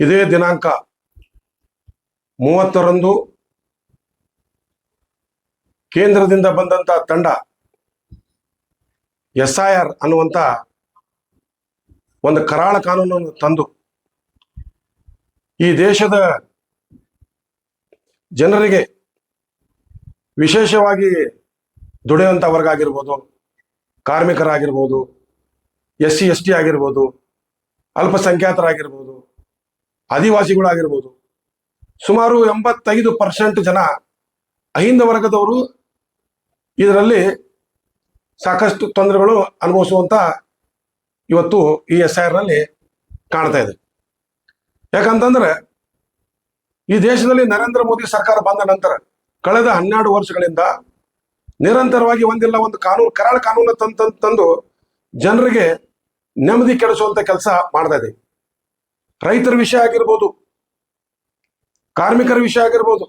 ಇದೇ ದಿನಾಂಕ 30ರಂದು ಕೇಂದ್ರದಿಂದ ಬಂದಂತ ತಂಡ SIR ಅನ್ನುವಂತ ಒಂದು ಕರಾಳ ಕಾನೂನನ್ನು ತಂದು ಈ ದೇಶದ ಜನರಿಗೆ ವಿಶೇಷವಾಗಿ ದುಡಿಯುವಂಥ ವರ್ಗ ಆಗಿರ್ಬೋದು, ಕಾರ್ಮಿಕರಾಗಿರ್ಬೋದು, SC ST ಆಗಿರ್ಬೋದು, ಅಲ್ಪಸಂಖ್ಯಾತರಾಗಿರ್ಬೋದು, ಆದಿವಾಸಿಗಳಾಗಿರ್ಬೋದು, ಸುಮಾರು 85% ಜನ ಅಹಿಂದ ವರ್ಗದವರು ಇದರಲ್ಲಿ ಸಾಕಷ್ಟು ತೊಂದರೆಗಳು ಅನುಭವಿಸುವಂತ ಇವತ್ತು ಈ SIR ನಲ್ಲಿ ಕಾಣ್ತಾ ಇದೆ. ಯಾಕಂತಂದ್ರೆ ಈ ದೇಶದಲ್ಲಿ ನರೇಂದ್ರ ಮೋದಿ ಸರ್ಕಾರ ಬಂದ ನಂತರ ಕಳೆದ 12 ವರ್ಷಗಳಿಂದ ನಿರಂತರವಾಗಿ ಒಂದಿಲ್ಲ ಒಂದು ಕರಾಳ ಕಾನೂನು ತಂದು ಜನರಿಗೆ ನೆಮ್ಮದಿ ಕೆಡಿಸುವಂತ ಕೆಲಸ ಮಾಡ್ತಾ ಇದೆ. ರೈತರ ವಿಷಯ ಆಗಿರ್ಬೋದು, ಕಾರ್ಮಿಕರ ವಿಷಯ ಆಗಿರ್ಬೋದು,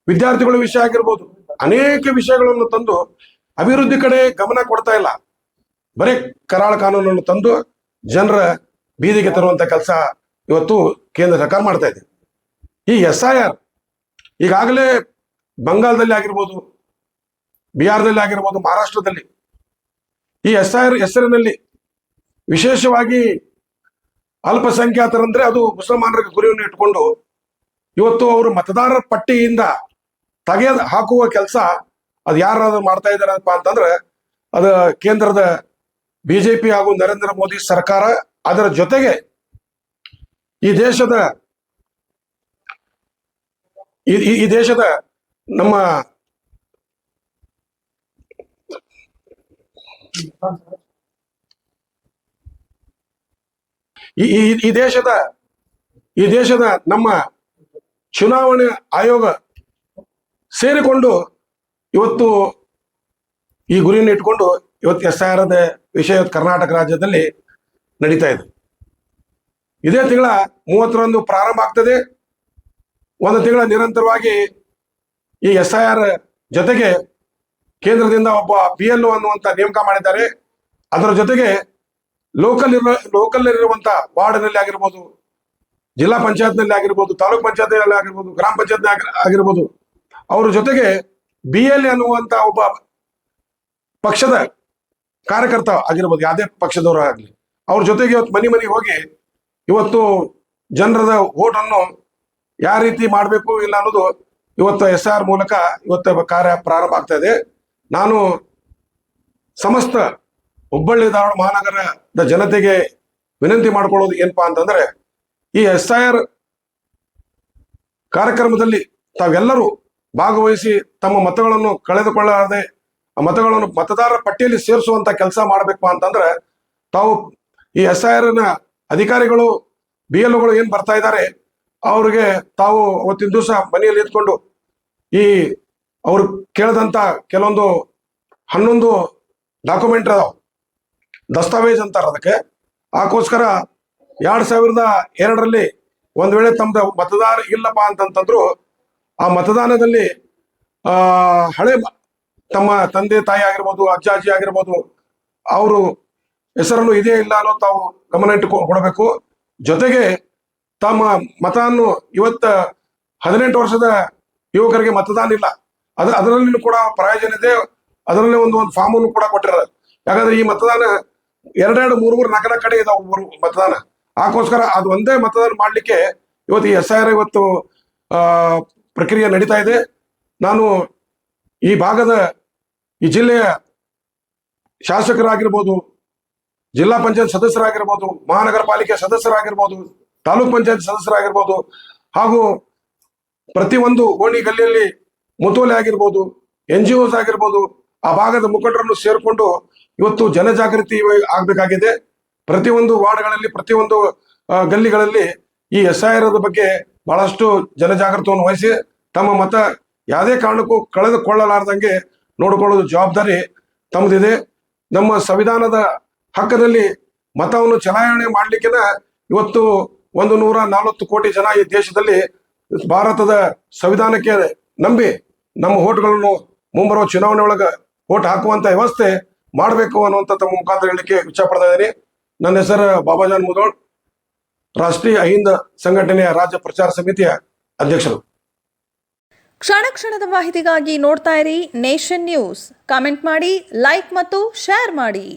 ವಿದ್ಯಾರ್ಥಿಗಳ ವಿಷಯ ಆಗಿರ್ಬೋದು, ಅನೇಕ ವಿಷಯಗಳನ್ನು ತಂದು ಅಭಿವೃದ್ಧಿ ಕಡೆ ಗಮನ ಕೊಡ್ತಾ ಇಲ್ಲ. ಬರೀ ಕರಾಳ ಕಾನೂನನ್ನು ತಂದು ಜನರ ಬೀದಿಗೆ ತರುವಂತ ಕೆಲಸ ಇವತ್ತು ಕೇಂದ್ರ ಸರ್ಕಾರ ಮಾಡ್ತಾ ಇದೆ. ಈ SIR ಈಗಾಗಲೇ ಬಂಗಾಳದಲ್ಲಿ ಆಗಿರ್ಬೋದು, ಬಿಹಾರದಲ್ಲಿ ಆಗಿರ್ಬೋದು, ಮಹಾರಾಷ್ಟ್ರದಲ್ಲಿ ಈ SIR ಹೆಸರಿನಲ್ಲಿ ವಿಶೇಷವಾಗಿ ಅಲ್ಪಸಂಖ್ಯಾತರಂದ್ರೆ ಅದು ಮುಸಲ್ಮಾನರಿಗೆ ಗುರಿಯನ್ನು ಇಟ್ಕೊಂಡು ಇವತ್ತು ಅವರು ಮತದಾರರ ಪಟ್ಟಿಯಿಂದ ತೆಗೆದು ಹಾಕುವ ಕೆಲಸ ಅದು ಯಾರಾದ್ರೂ ಮಾಡ್ತಾ ಇದ್ದಾರಪ್ಪ ಅಂತಂದ್ರೆ ಅದು ಕೇಂದ್ರದ BJP ಹಾಗೂ ನರೇಂದ್ರ ಮೋದಿ ಸರ್ಕಾರ. ಅದರ ಜೊತೆಗೆ ಈ ದೇಶದ ನಮ್ಮ ಈ ದೇಶದ ನಮ್ಮ ಚುನಾವಣೆ ಆಯೋಗ ಸೇರಿಕೊಂಡು ಇವತ್ತು ಈ ಗುರಿಯನ್ನು ಇಟ್ಕೊಂಡು ಇವತ್ತು SIR ವಿಷಯ ಕರ್ನಾಟಕ ರಾಜ್ಯದಲ್ಲಿ ನಡೀತಾ ಇದೆ. ಇದೇ ತಿಂಗಳ 30ರಂದು ಪ್ರಾರಂಭ ಆಗ್ತದೆ. ಒಂದು ತಿಂಗಳ ನಿರಂತರವಾಗಿ ಈ SIR ಜೊತೆಗೆ ಕೇಂದ್ರದಿಂದ ಒಬ್ಬ PLO ಅನ್ನುವಂತ ನೇಮಕ ಮಾಡಿದ್ದಾರೆ. ಅದರ ಜೊತೆಗೆ ಲೋಕಲ್ ಇರುವಂತ ವಾರ್ಡ್ನಲ್ಲಿ ಆಗಿರ್ಬೋದು, ಜಿಲ್ಲಾ ಪಂಚಾಯತ್ನಲ್ಲಿ ಆಗಿರ್ಬೋದು, ತಾಲೂಕ್ ಪಂಚಾಯತ್ನಲ್ಲಿ ಆಗಿರ್ಬೋದು, ಗ್ರಾಮ ಪಂಚಾಯತ್ ಆಗಿರ್ಬೋದು, ಅವ್ರ ಜೊತೆಗೆ BLA ಅನ್ನುವಂತ ಒಬ್ಬ ಪಕ್ಷದ ಕಾರ್ಯಕರ್ತ ಆಗಿರ್ಬೋದು, ಯಾವುದೇ ಪಕ್ಷದವರು ಆಗಲಿ, ಅವ್ರ ಜೊತೆಗೆ ಇವತ್ತು ಮನೆಗೆ ಹೋಗಿ ಇವತ್ತು ಜನರದ ಓಟನ್ನು ಯಾವ ರೀತಿ ಮಾಡಬೇಕು ಇಲ್ಲ ಅನ್ನೋದು ಇವತ್ತು SIR ಮೂಲಕ ಇವತ್ತು ಕಾರ್ಯ ಪ್ರಾರಂಭ ಆಗ್ತಾ ಇದೆ. ನಾನು ಸಮಸ್ತ ಹುಬ್ಬಳ್ಳಿ ಧಾರವಾಡ ಮಹಾನಗರದ ಜನತೆಗೆ ವಿನಂತಿ ಮಾಡ್ಕೊಳ್ಳೋದು ಏನಪ್ಪಾ ಅಂತಂದ್ರೆ, ಈ SIR ಕಾರ್ಯಕ್ರಮದಲ್ಲಿ ತಾವೆಲ್ಲರೂ ಭಾಗವಹಿಸಿ ತಮ್ಮ ಮತಗಳನ್ನು ಕಳೆದುಕೊಳ್ಳದೆ ಆ ಮತಗಳನ್ನು ಮತದಾರರ ಪಟ್ಟಿಯಲ್ಲಿ ಸೇರಿಸುವಂತ ಕೆಲಸ ಮಾಡ್ಬೇಕು ಅಂತಂದ್ರೆ ತಾವು ಈ SIR ಅಧಿಕಾರಿಗಳು BLOಗಳು ಏನ್ ಬರ್ತಾ ಇದ್ದಾರೆ ಅವ್ರಿಗೆ ತಾವು ಅವತ್ತಿನ ದಿವಸ ಮನೆಯಲ್ಲಿ ಇದ್ಕೊಂಡು ಈ ಅವ್ರು ಕೇಳಿದಂತ ಕೆಲವೊಂದು 11 ಡಾಕ್ಯುಮೆಂಟ್ ಅದಾವ, ದಸ್ತಾವೇಜ್ ಅಂತಾರ ಅದಕ್ಕೆ. ಅದಕ್ಕೋಸ್ಕರ 2002ರಲ್ಲಿ ಒಂದ್ ವೇಳೆ ತಮ್ದು ಮತದಾರ ಇಲ್ಲಪ್ಪ ಅಂತಂತಂದ್ರು ಆ ಮತದಾನದಲ್ಲಿ ಹಳೆ ತಮ್ಮ ತಂದೆ ತಾಯಿ ಆಗಿರ್ಬೋದು, ಅಜ್ಜ ಅಜ್ಜಿ ಆಗಿರ್ಬೋದು, ಅವರು ಹೆಸರನ್ನು ಇದೇ ಇಲ್ಲ ಅನ್ನೋ ತಾವು ಗಮನ ಇಟ್ಟು ಕೊಡಬೇಕು. ಜೊತೆಗೆ ತಮ್ಮ ಮತವನ್ನು ಇವತ್ತ 18 ವರ್ಷದ ಯುವಕರಿಗೆ ಮತದಾನ ಇಲ್ಲ, ಅದರಲ್ಲಿ ಕೂಡ ಪ್ರಯೋಜನ ಇದೆ. ಅದರಲ್ಲಿ ಒಂದು ಫಾರ್ಮ್ ಅನ್ನು ಕೂಡ ಕೊಟ್ಟಿರೋದು. ಯಾಕಂದ್ರೆ ಈ ಮತದಾನ 2, 3, 4 ಕಡೆ ಇದಾವ ಮತದಾನ. ಅದಕ್ಕೋಸ್ಕರ ಅದು ಒಂದೇ ಮತದಾನ ಮಾಡ್ಲಿಕ್ಕೆ ಇವತ್ತು ಈ SIR ಇವತ್ತು ಪ್ರಕ್ರಿಯೆ ನಡೀತಾ ಇದೆ. ನಾನು ಈ ಭಾಗದ ಈ ಜಿಲ್ಲೆಯ ಶಾಸಕರಾಗಿರ್ಬೋದು, ಜಿಲ್ಲಾ ಪಂಚಾಯತ್ ಸದಸ್ಯರಾಗಿರ್ಬೋದು, ಮಹಾನಗರ ಪಾಲಿಕೆ ಸದಸ್ಯರಾಗಿರ್ಬೋದು, ತಾಲೂಕ್ ಪಂಚಾಯತ್ ಸದಸ್ಯರಾಗಿರ್ಬೋದು, ಹಾಗೂ ಪ್ರತಿಯೊಂದು ಓಣಿ ಗಲ್ಲಿಯಲ್ಲಿ ಮುತೋಲೆ ಆಗಿರ್ಬೋದು, NGOs ಆಗಿರ್ಬೋದು, ಆ ಭಾಗದ ಮುಖಂಡರನ್ನು ಸೇರಿಕೊಂಡು ಇವತ್ತು ಜನಜಾಗೃತಿ ಆಗ್ಬೇಕಾಗಿದೆ. ಪ್ರತಿಯೊಂದು ವಾರ್ಡ್ಗಳಲ್ಲಿ, ಪ್ರತಿಯೊಂದು ಗಲ್ಲಿಗಳಲ್ಲಿ ಈ SIR ಬಗ್ಗೆ ಬಹಳಷ್ಟು ಜನಜಾಗೃತವನ್ನು ವಹಿಸಿ ತಮ್ಮ ಮತ ಯಾವುದೇ ಕಾರಣಕ್ಕೂ ಕಳೆದುಕೊಳ್ಳಲಾರ್ದಂಗೆ ನೋಡಿಕೊಳ್ಳೋದು ಜವಾಬ್ದಾರಿ ತಮ್ಮದಿದೆ. ನಮ್ಮ ಸಂವಿಧಾನದ ಹಕ್ಕದಲ್ಲಿ ಮತವನ್ನು ಚಲಾವಣೆ ಮಾಡ್ಲಿಕ್ಕೆ ಇವತ್ತು 140 ಕೋಟಿ ಜನ ಈ ದೇಶದಲ್ಲಿ ಭಾರತದ ಸಂವಿಧಾನಕ್ಕೆ ನಂಬಿ ನಮ್ಮ ಓಟ್ಗಳನ್ನು ಮುಂಬರುವ ಚುನಾವಣೆ ಒಳಗ ಓಟ್ ಹಾಕುವಂತ ವ್ಯವಸ್ಥೆ ಮಾಡಬೇಕು ಅನ್ನುವಂತ ತಮ್ಮ ಮುಖಾಂತರ ಹೇಳಲಿಕ್ಕೆ ಇಚ್ಛೆ ಪಡ್ತಾ ಇದ್ದೀನಿ. ನನ್ನ ಹೆಸರು ಬಾಬಾಜಾನ್ ಮುದೋಳ್. ರಾಷ್ಟ್ರೀಯ ಅಹಿಂದ ಸಂಘಟನೆಯ ರಾಜ್ಯ ಪ್ರಚಾರ ಸಮಿತಿಯ ಅಧ್ಯಕ್ಷರು. ಕ್ಷಣ ಕ್ಷಣದ ಮಾಹಿತಿಗಾಗಿ ನೋಡ್ತಾ ಇರಿ ನೇಷನ್ ನ್ಯೂಸ್. ಕಾಮೆಂಟ್ ಮಾಡಿ, ಲೈಕ್ ಮತ್ತು ಶೇರ್ ಮಾಡಿ.